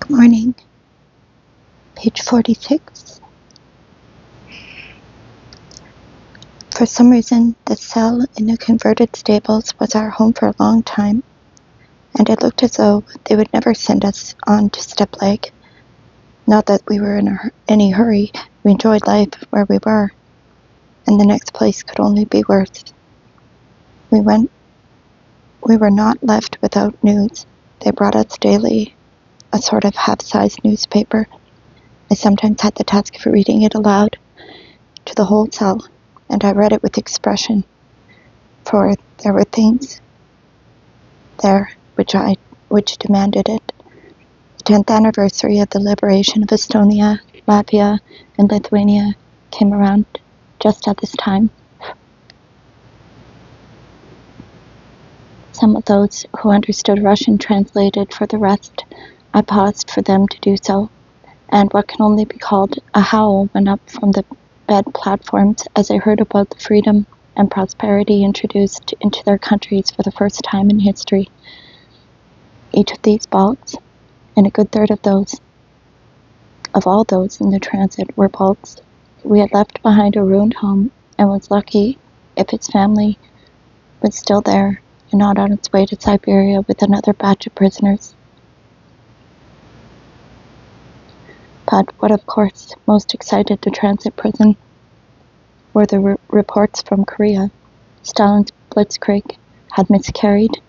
Good morning. Page 46. For some reason, the cell in the converted stables was our home for a long time, and it looked as though they would never send us on to Stepleg. Not that we were in any hurry. We enjoyed life where we were, and the next place could only be worse. We were not left without news. They brought us daily a sort of half-sized newspaper. I sometimes had the task of reading it aloud to the whole cell, and I read it with expression, for there were things there which demanded it. The 10th anniversary of the liberation of Estonia, Latvia, and Lithuania came around just at this time. Some of those who understood Russian translated for the rest. I paused for them to do so, and what can only be called a howl went up from the bed platforms as they heard about the freedom and prosperity introduced into their countries for the first time in history. Each of these Balts, and a good third of all those in the transit, were Balts. We had left behind a ruined home, and was lucky if its family was still there and not on its way to Siberia with another batch of prisoners. But what, of course, most excited the transit prison were the reports from Korea. Stalin's blitzkrieg had miscarried.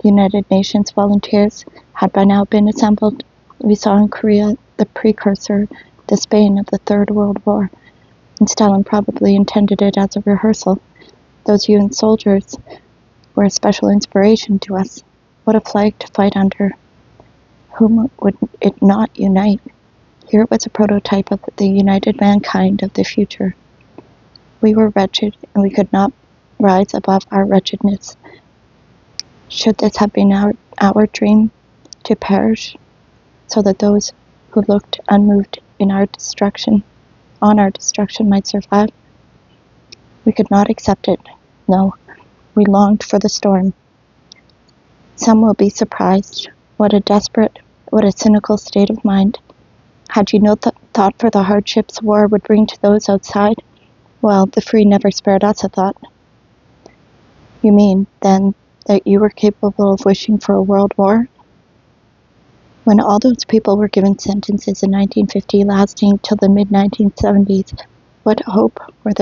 The United Nations volunteers had by now been assembled. We saw in Korea the precursor, the Spain of the Third World War, and Stalin probably intended it as a rehearsal. Those UN soldiers were a special inspiration to us. What a flag to fight under! Whom would it not unite? Here was a prototype of the united mankind of the future. We were wretched, and we could not rise above our wretchedness. Should this have been our dream, to perish, so that those who looked unmoved on our destruction might survive? We could not accept it. No, we longed for the storm. Some will be surprised. What a cynical state of mind. Had you no thought for the hardships war would bring to those outside? Well, the free never spared us a thought. You mean, then, that you were capable of wishing for a world war? When all those people were given sentences in 1950 lasting till the mid-1970s, what hope were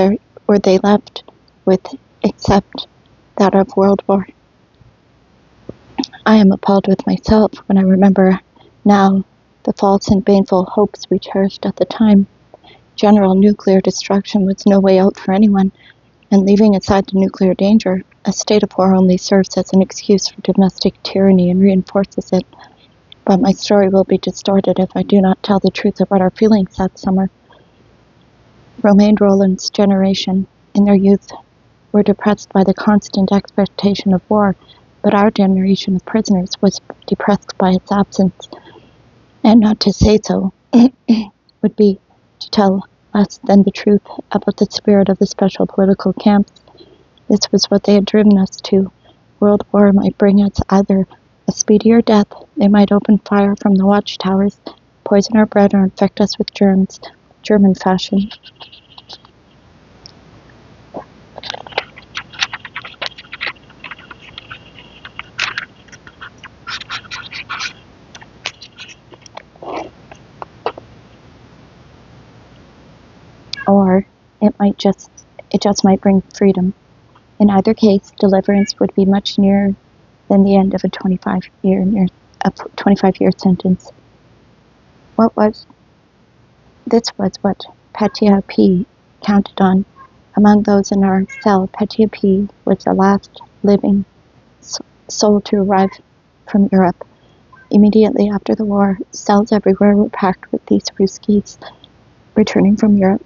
they left with except that of world war? I am appalled with myself when I remember now the false and baneful hopes we cherished at the time. General nuclear destruction was no way out for anyone, and leaving aside the nuclear danger, a state of war only serves as an excuse for domestic tyranny and reinforces it. But my story will be distorted if I do not tell the truth about our feelings that summer. Romain Rolland's generation, in their youth, were depressed by the constant expectation of war, but our generation of prisoners was depressed by its absence. And not to say so would be to tell less than the truth about the spirit of the special political camps. This was what they had driven us to. World war might bring us either a speedier death, they might open fire from the watchtowers, poison our bread, or infect us with germs, German fashion. Or it just might bring freedom. In either case, deliverance would be much nearer than the end of a 25-year sentence. This was what Petya P. counted on. Among those in our cell, Petya P. was the last living soul to arrive from Europe. Immediately after the war, cells everywhere were packed with these Ruskies returning from Europe.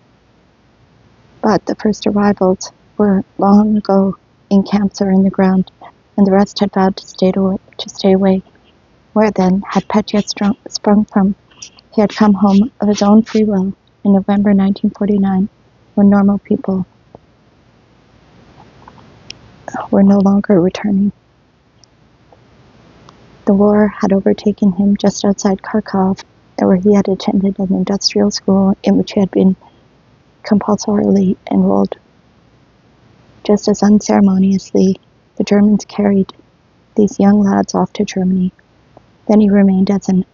But the first arrivals were long ago in camps or in the ground, and the rest had vowed to stay away. Where then had Petya sprung from? He had come home of his own free will in November 1949, when normal people were no longer returning. The war had overtaken him just outside Kharkov, where he had attended an industrial school in which he had been compulsorily enrolled. Just as unceremoniously, the Germans carried these young lads off to Germany. Then he remained as an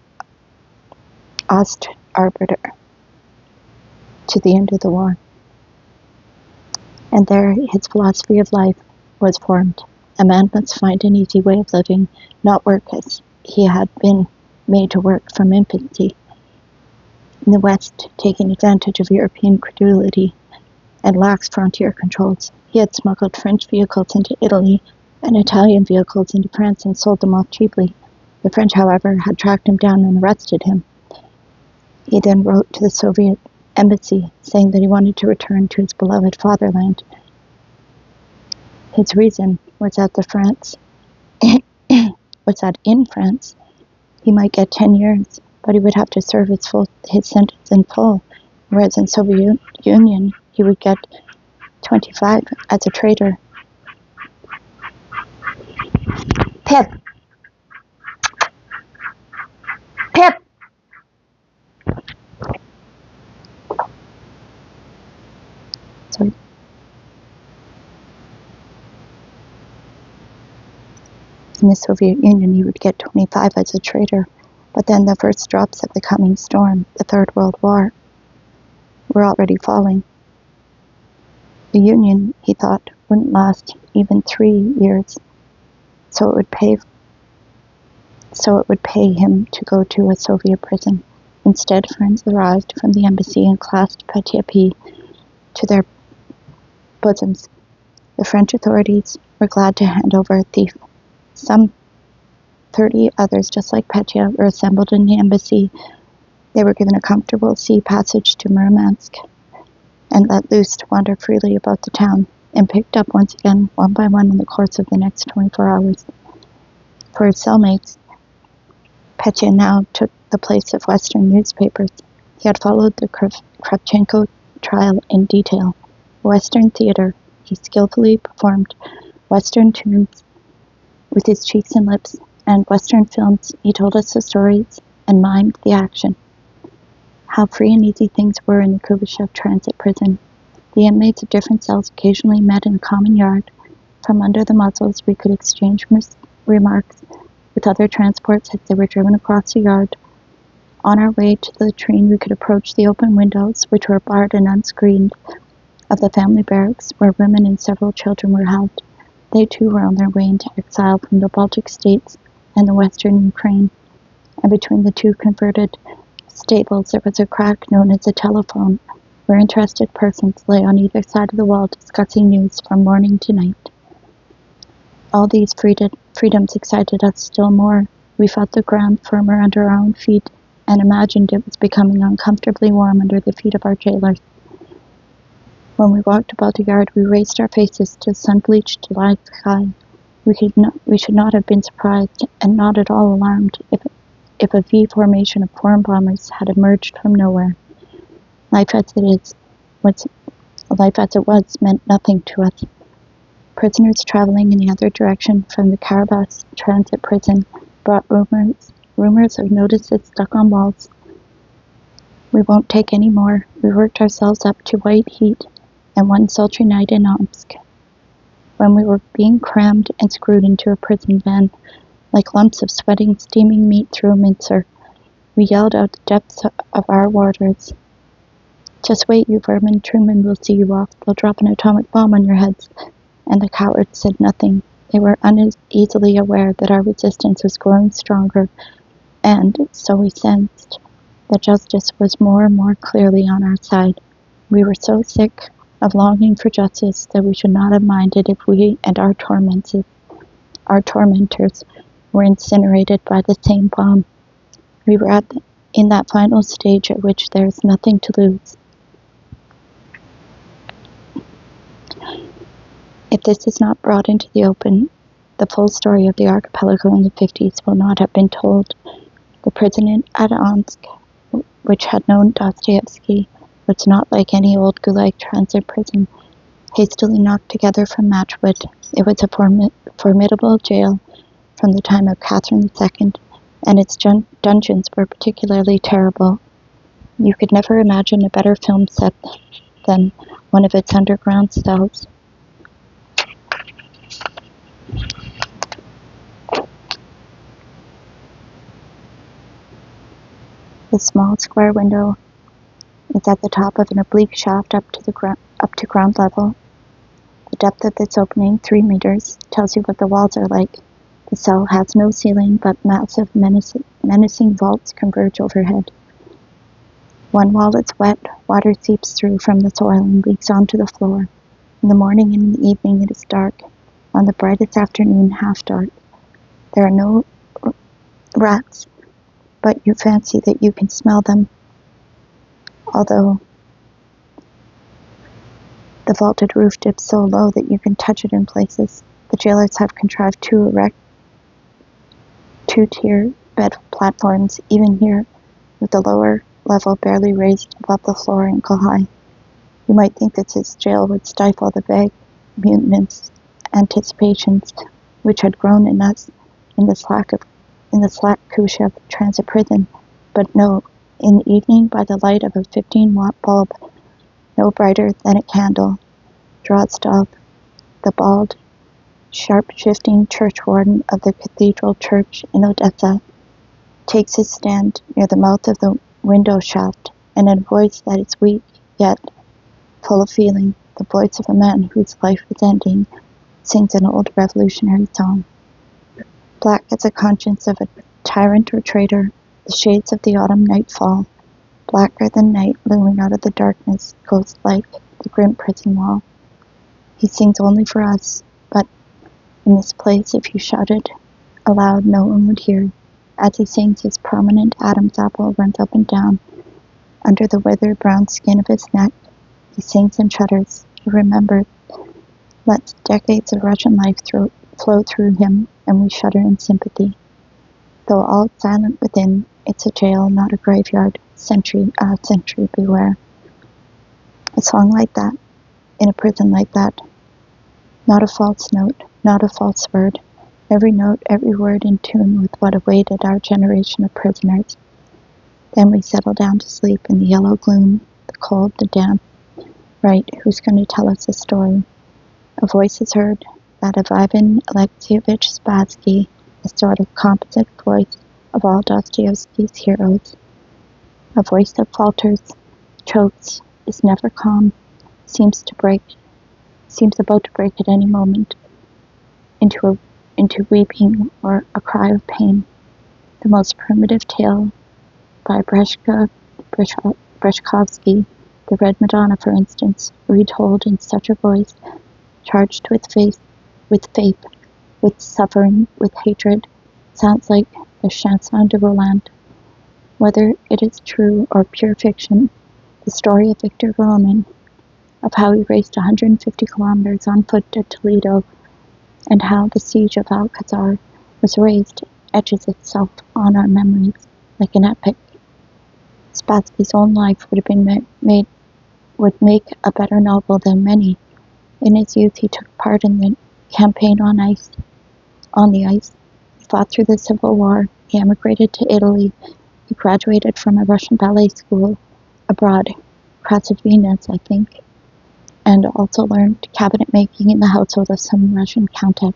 Ostarbeiter to the end of the war. And there his philosophy of life was formed. A man must find an easy way of living, not work as he had been made to work from infancy. In the West, taking advantage of European credulity and lax frontier controls, he had smuggled French vehicles into Italy and Italian vehicles into France and sold them off cheaply. The French, however, had tracked him down and arrested him. He then wrote to the Soviet embassy saying that he wanted to return to his beloved fatherland. His reason was that in France he might get 10 years, but he would have to serve his sentence in full, whereas in Soviet Union he would get 25 as a traitor. Pip! Sorry. In the Soviet Union he would get 25 as a traitor, but then the first drops of the coming storm, the Third World War, were already falling. The Union, he thought, wouldn't last even 3 years, so it would pay him to go to a Soviet prison. Instead, friends arrived from the embassy and clasped Petya P to their bosoms. The French authorities were glad to hand over a thief. Some 30 others, just like Petya, were assembled in the embassy. They were given a comfortable sea passage to Murmansk and let loose to wander freely about the town, and picked up once again, one by one, in the course of the next 24 hours. For his cellmates, Petya now took the place of Western newspapers. He had followed the Kravchenko trial in detail. Western theater, he skillfully performed Western tunes with his cheeks and lips, and Western films, he told us the stories and mimed the action. How free and easy things were in the Kubyshev transit prison. The inmates of different cells occasionally met in a common yard. From under the muzzles, we could exchange remarks with other transports as they were driven across the yard. On our way to the train, we could approach the open windows, which were barred and unscreened, of the family barracks, where women and several children were held. They too were on their way into exile from the Baltic states and the Western Ukraine, and between the two converted stables there was a crack known as a telephone, where interested persons lay on either side of the wall discussing news from morning to night. All these freedoms excited us still more. We felt the ground firmer under our own feet, and imagined it was becoming uncomfortably warm under the feet of our jailers. When we walked about the yard, we raised our faces to the sun-bleached July sky. We should not have been surprised, and not at all alarmed, if a V formation of foreign bombers had emerged from nowhere. Life as it was meant nothing to us. Prisoners traveling in the other direction from the Karabakh transit prison brought rumors of notices stuck on walls. We won't take any more. We worked ourselves up to white heat, and one sultry night in Omsk, when we were being crammed and screwed into a prison van, like lumps of sweating, steaming meat through a mincer, we yelled out the depths of our warders. "Just wait, you vermin, Truman will see you off. They'll drop an atomic bomb on your heads." And the cowards said nothing. They were uneasily aware that our resistance was growing stronger, and, so we sensed, that justice was more and more clearly on our side. We were so sick of longing for justice that we should not have minded if we and our tormentors were incinerated by the same bomb. We were in that final stage at which there is nothing to lose. If this is not brought into the open, the full story of the archipelago in the 50s will not have been told. The prison at Omsk, which had known Dostoevsky, was not like any old Gulag transit prison, hastily knocked together from matchwood. It was a formidable jail, from the time of Catherine II, and its dungeons were particularly terrible. You could never imagine a better film set than one of its underground cells. The small square window is at the top of an oblique shaft up to ground level. The depth of its opening, 3 meters, tells you what the walls are like. The cell has no ceiling, but massive, menacing vaults converge overhead. One wall is wet, water seeps through from the soil and leaks onto the floor. In the morning and in the evening it is dark. On the brightest afternoon, half dark. There are no rats, but you fancy that you can smell them. Although the vaulted roof dips so low that you can touch it in places, the jailers have contrived 2 erect, 2-tier bed platforms, even here, with the lower level barely raised above the floor ankle high. You might think that this jail would stifle the vague, mutinous anticipations which had grown in us in the slack couche of transit prison, but no, in the evening, by the light of a 15-watt bulb, no brighter than a candle, Drozdov, the bald, sharp-shifting churchwarden of the cathedral church in Odessa, takes his stand near the mouth of the window shaft, and in a voice that is weak, yet full of feeling, the voice of a man whose life is ending, sings an old revolutionary song. Black as a conscience of a tyrant or traitor, the shades of the autumn night fall, blacker than night looming out of the darkness, ghost-like, the grim prison wall. He sings only for us, but in this place, if you shouted aloud, no one would hear. As he sings, his prominent Adam's apple runs up and down under the withered brown skin of his neck. He sings and shudders. He remembers. Lets decades of Russian life flow through him, and we shudder in sympathy. Though all silent within, it's a jail, not a graveyard. Century beware. A song like that, in a prison like that. Not a false note, not a false word. Every note, every word in tune with what awaited our generation of prisoners. Then we settle down to sleep in the yellow gloom, the cold, the damp. Right, who's going to tell us a story? A voice is heard, that of Ivan Alexeyevich Spassky, a sort of composite voice of all Dostoevsky's heroes. A voice that falters, chokes, is never calm, seems about to break at any moment into weeping or a cry of pain. The most primitive tale by Breshkovsky, the Red Madonna, for instance, retold in such a voice, charged with faith, with suffering, with hatred, sounds like the Chanson de Roland. Whether it is true or pure fiction, the story of Victor Roman, of how he raced 150 kilometers on foot to Toledo, and how the siege of Alcazar was raised, etches itself on our memories like an epic. Spassky's own life would make a better novel than many. In his youth, he took part in the campaign on the ice. He fought through the Civil War. He emigrated to Italy. He graduated from a Russian ballet school abroad, Cross of Venus, I think, and also learned cabinet making in the household of some Russian countess.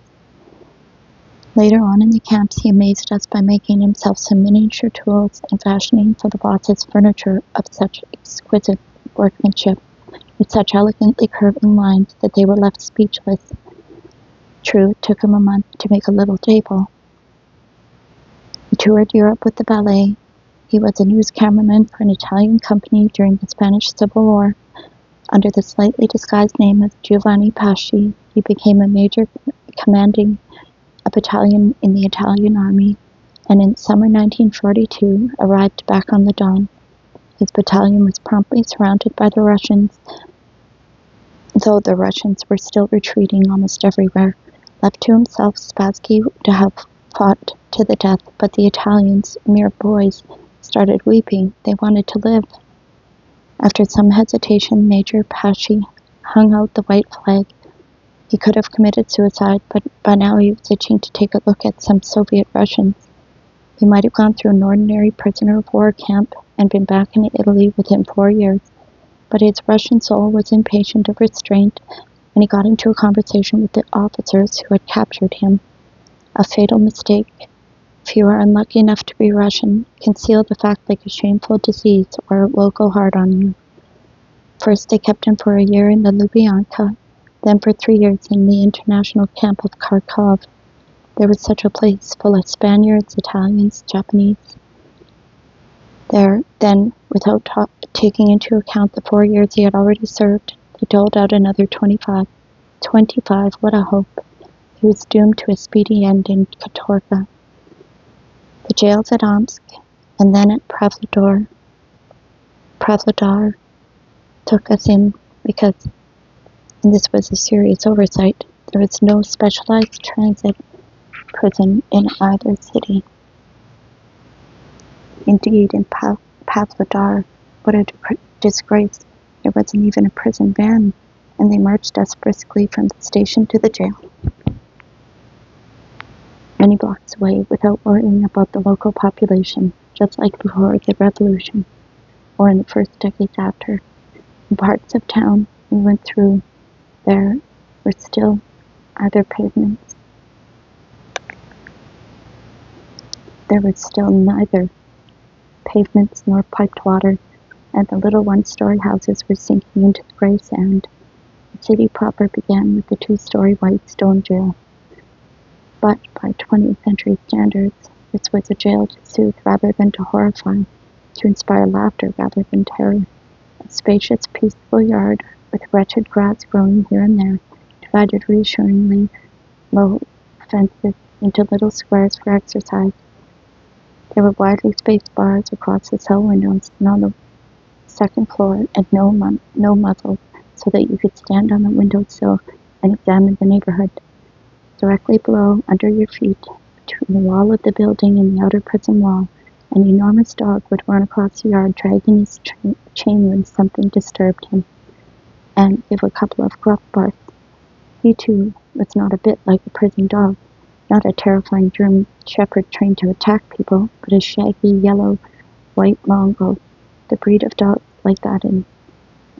Later on in the camps, he amazed us by making himself some miniature tools and fashioning for the bosses furniture of such exquisite workmanship, with such elegantly curving lines that they were left speechless. True, it took him a month to make a little table. He toured Europe with the ballet. He was a news cameraman for an Italian company during the Spanish Civil War. Under the slightly disguised name of Giovanni Pasci, he became a major commanding a battalion in the Italian army, and in summer 1942 arrived back on the Don. His battalion was promptly surrounded by the Russians, though the Russians were still retreating almost everywhere. Left to himself, Spassky would have fought to the death, but the Italians, mere boys, started weeping. They wanted to live. After some hesitation, Major Pasci hung out the white flag He could have committed suicide, but by now he was itching to take a look at some Soviet Russians. He might have gone through an ordinary prisoner of war camp and been back in Italy within 4 years, but his Russian soul was impatient of restraint, and he got into a conversation with the officers who had captured him. A fatal mistake. If you are unlucky enough to be Russian, conceal the fact like a shameful disease, or it will go hard on you. First they kept him for a year in the Lubyanka, then for 3 years in the international camp of Chekhov. There was such a place, full of Spaniards, Italians, Japanese. There, then, without taking into account the 4 years he had already served, they doled out another 25. 25, what a hope. He was doomed to a speedy end in Katorga. The jails at Omsk, and then at Prevalent took us in because, and this was a serious oversight, there was no specialized transit prison in either city. Indeed, in Pavlodar, what a disgrace, there wasn't even a prison van, and they marched us briskly from the station to the jail, many blocks away, without worrying about the local population, just like before the revolution, or in the first decades after. In parts of town we went through, there were still either pavements. There was still neither pavements nor piped water, and the little one-story houses were sinking into the gray sand. The city proper began with the 2-story white stone jail. But by 20th century standards, this was a jail to soothe rather than to horrify, to inspire laughter rather than terror. A spacious, peaceful yard with wretched grass growing here and there, divided reassuringly low fences into little squares for exercise. There were widely spaced bars across the cell windows and on the second floor, and no muzzles, so that you could stand on the windowsill and examine the neighborhood. Directly below, under your feet, between the wall of the building and the outer prison wall, an enormous dog would run across the yard, dragging his chain when something disturbed him, and give a couple of gruff barks. He, too, was not a bit like a prison dog, not a terrifying German shepherd trained to attack people, but a shaggy, yellow, white mongrel, the breed of dogs like that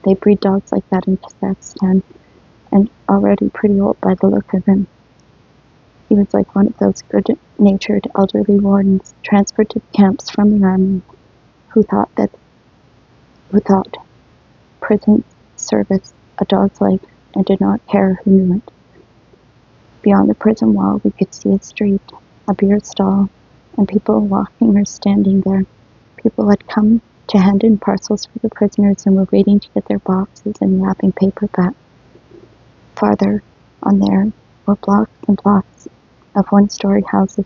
they breed dogs like that in Kazakhstan, and already pretty old by the look of him. He was like one of those good-natured elderly wardens transferred to the camps from the army, who thought prison service a dog's life and did not care who knew it. Beyond the prison wall we could see a street, a beer stall, and people walking or standing there. People had come to hand in parcels for the prisoners and were waiting to get their boxes and wrapping paper back. Farther on there were blocks and blocks of one-story houses,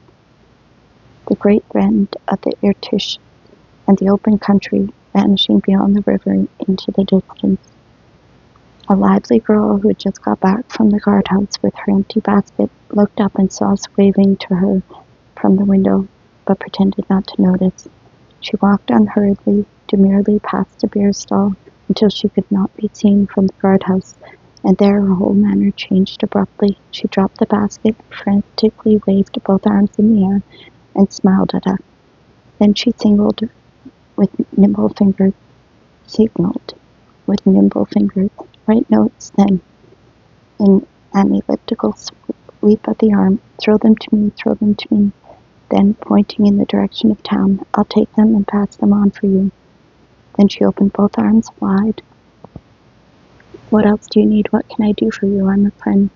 the great bend of the Irtish, and the open country vanishing beyond the river into the distance. A lively girl who had just got back from the guardhouse with her empty basket looked up and saw us waving to her from the window, but pretended not to notice. She walked unhurriedly, demurely past the beer stall until she could not be seen from the guardhouse, and there her whole manner changed abruptly. She dropped the basket, frantically waved both arms in the air, and smiled at us. Then she signaled with nimble fingers. Write notes, then, in an elliptical sweep of the arm. Throw them to me. Then, pointing in the direction of town, I'll take them and pass them on for you. Then she opened both arms wide. What else do you need? What can I do for you? I'm a friend.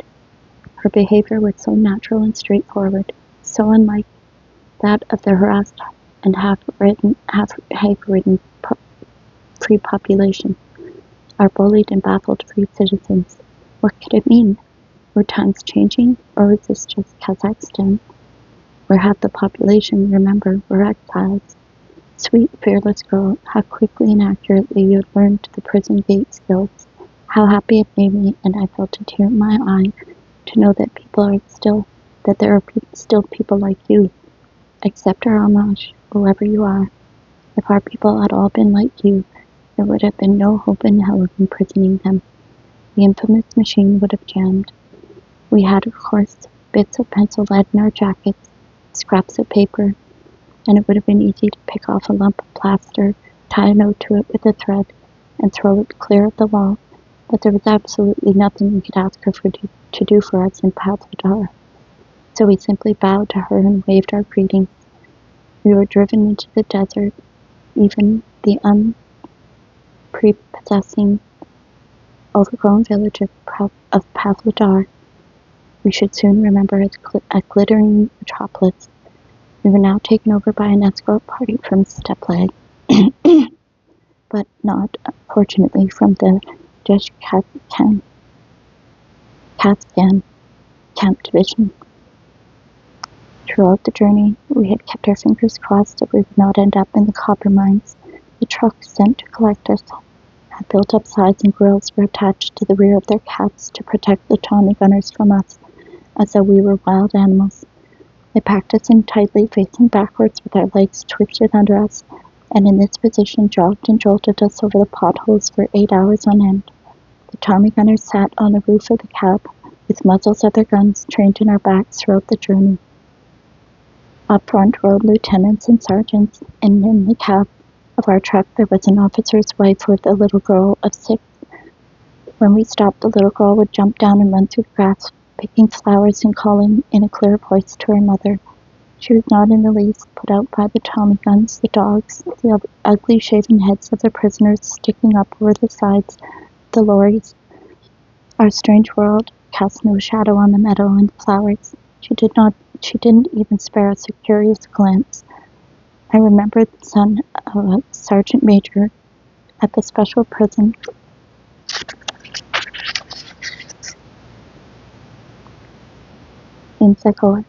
Her behavior was so natural and straightforward, so unlike that of the harassed and half-ridden free population, our bullied and baffled free citizens. What could it mean? Were times changing, or was this just Kazakhstan, where half the population, remember, were exiles? Sweet, fearless girl, how quickly and accurately you had learned the prison gate skills. How happy it made me, and I felt a tear in my eye, to know that there are still people like you. Accept our homage, whoever you are. If our people had all been like you, there would have been no hope in hell of imprisoning them. The infamous machine would have jammed. We had, of course, bits of pencil lead in our jackets, scraps of paper, and it would have been easy to pick off a lump of plaster, tie a note to it with a thread, and throw it clear of the wall, but there was absolutely nothing we could ask her to do for us in Pavlodar. So we simply bowed to her and waved our greetings. We were driven into the desert, even the unprepossessing, overgrown village of Pavlodar. We should soon remember as a glittering metropolis. We were now taken over by an escort party from Steplag, but not, fortunately, from the Caspian Camp Division. Throughout the journey, we had kept our fingers crossed that we would not end up in the copper mines. The trucks sent to collect us had built up sides and grills were attached to the rear of their cabs to protect the Tommy gunners from us, as though we were wild animals. They packed us in tightly, facing backwards with our legs twisted under us, and in this position jogged and jolted us over the potholes for 8 hours on end. The Tommy gunners sat on the roof of the cab, with muzzles of their guns trained in our backs throughout the journey. Up front rode lieutenants and sergeants, and in the cab of our truck there was an officer's wife with a little girl of 6. When we stopped, the little girl would jump down and run through the grass, picking flowers and calling in a clear voice to her mother. She was not in the least put out by the Tommy guns, the dogs, the ugly shaven heads of the prisoners sticking up over the sides of the lorries. Our strange world cast no shadow on the meadow and the flowers. She didn't even spare us a curious glance. I remembered the son of a sergeant major at the special prison in Chekhov.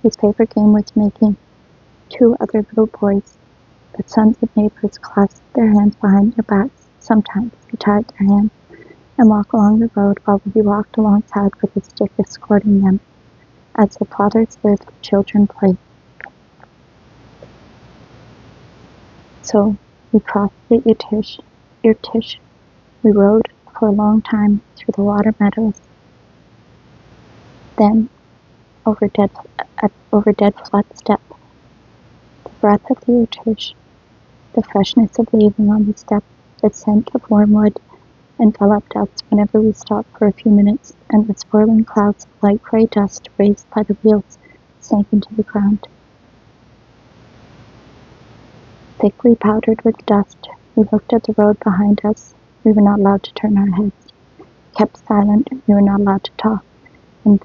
His favorite game was making 2 other little boys, the sons of neighbors, clasp their hands behind their backs. Sometimes he tied their hands and walk along the road while he walked alongside with a stick escorting them. As the fathers live, the children play. So we crossed the Irtish. We rode for a long time through the water meadows. Then over dead flat steppe. The breath of the Irtish, the freshness of leaving on the steppe, the scent of wormwood enveloped us whenever we stopped for a few minutes, and the swirling clouds of light grey dust raised by the wheels sank into the ground. Thickly powdered with dust, we looked at the road behind us. We were not allowed to turn our heads. Kept silent, we were not allowed to talk, and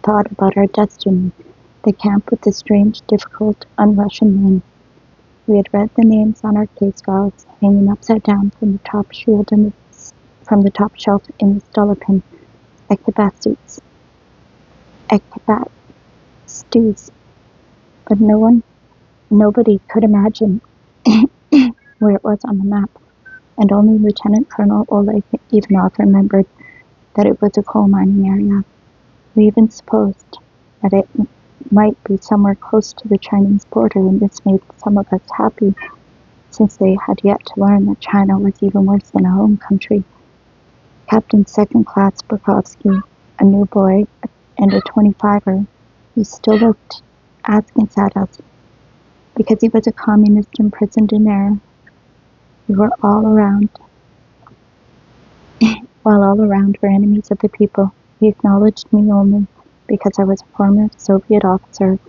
thought about our destiny, the camp with the strange, difficult, un-Russian name. We had read the names on our case files, hanging upside down from the top shelf in the Stolypin. Ektabastus. But nobody could imagine where it was on the map, and only Lieutenant Colonel Oleg Ivanov remembered that it was a coal mining area. We even supposed that it might be somewhere close to the Chinese border, and this made some of us happy, since they had yet to learn that China was even worse than our home country. Captain Second Class Burkovsky, a new boy and a 25er, he still looked askance at us, because he was a communist imprisoned in error. We were all around, while all around were enemies of the people. He acknowledged me only because I was a former Soviet officer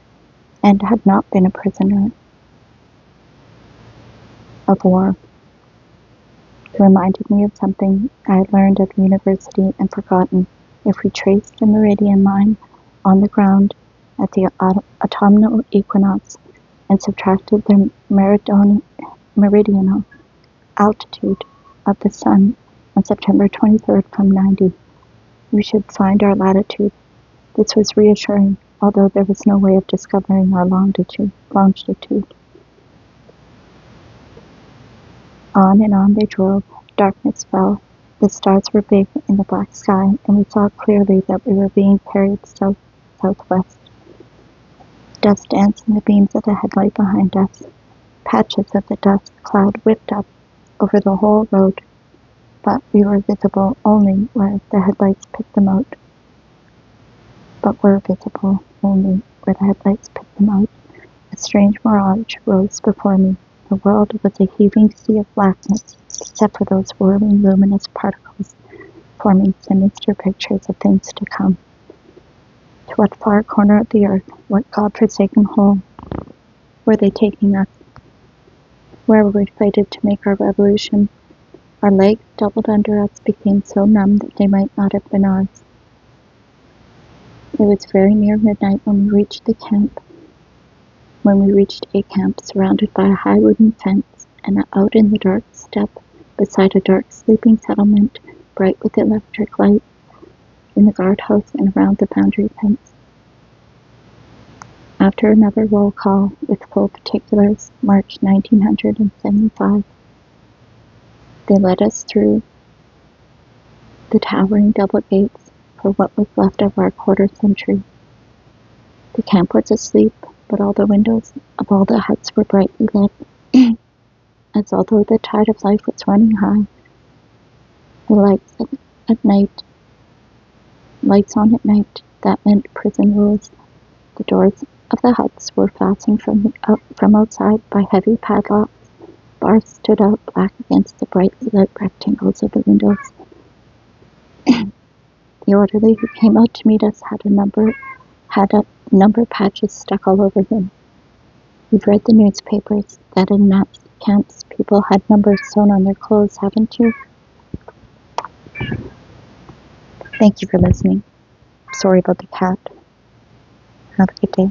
and had not been a prisoner of war. It reminded me of something I had learned at the university and forgotten. If we traced the meridian line on the ground at the autumnal equinox and subtracted the meridional altitude of the sun on September 23rd from 90, we should find our latitude. This was reassuring, although there was no way of discovering our longitude. On and on they drove. Darkness fell. The stars were big in the black sky, and we saw clearly that we were being carried southwest. Dust danced in the beams of the headlight behind us. Patches of the dust cloud whipped up over the whole road. but we were visible only where the headlights picked them out. A strange mirage rose before me. The world was a heaving sea of blackness, except for those whirling luminous particles, forming sinister pictures of things to come. To what far corner of the earth, what god-forsaken hole, were they taking us? Where were we fated to make our revolution? Our legs, doubled under us, became so numb that they might not have been ours. It was very near midnight when we reached a camp, surrounded by a high wooden fence, and out in the dark steppe, beside a dark sleeping settlement, bright with electric light, in the guardhouse and around the boundary fence. After another roll call, with full particulars, March 1975, they led us through the towering double gates for what was left of our quarter-century. The camp was asleep, but all the windows of all the huts were brightly lit, as although the tide of life was running high. The lights on at night, that meant prison rules. The doors of the huts were fastened from outside by heavy padlocks. Bars stood out black against the brightly lit rectangles of the windows. The orderly who came out to meet us had number patches stuck all over them. You've read the newspapers that in Nazi camps people had numbers sewn on their clothes, haven't you? Thank you for listening. Sorry about the cat. Have a good day.